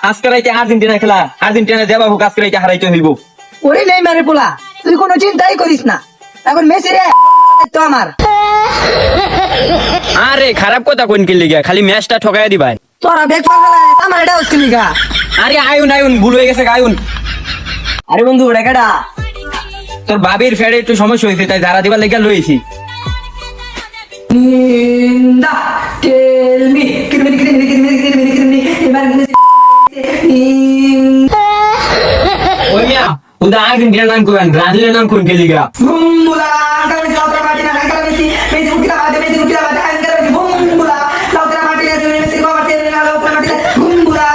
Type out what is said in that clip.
আজকে রাইতে আর্জেন্টিনা খেলা, আর্জেন্টিনা দেবা হোক, আজকে রাইতে হারাইতে হইব। ওরে নেইমারের পোলা, তুই কোনো চিন্তাই করিস না, এখন মেসি রে তো আমার। আরে খারাপ কথা কোন কি লিগা, খালি ম্যাচটা ঠকাইয়া দিবাই। তোরা বেগ পাগলা আমার এটা হচ্ছে লিগা। আরে আয়ুন আয়ুন, ভুল হয়ে গেছে আয়ুন। আরে বন্ধু ওটা কেডা? তোর বাবির ফেড়ে একটু সমস্যা হয়েছে, তাই যারা দিবার লেগে লইছি। নিন্দা টেল মি কিরমিনি কিরমিনি কিরমিনি কিরমিনি কিরমিনি এবার ওই মিয়া উদা আর্জেন্টিনার নাম কোন, ব্রাজিলের নাম কোন কি লিগা? বুমবুলা কালে লাউতরা মার্টিনা কালে মেসি মেসি উঠিলা বাদে মেসি উঠিলা বাদে আঙ্কালে মেসি বুমবুলা লাউতরা মার্টিনা মেসি বাবা তেল লাউতরা মার্টিনা বুমবুলা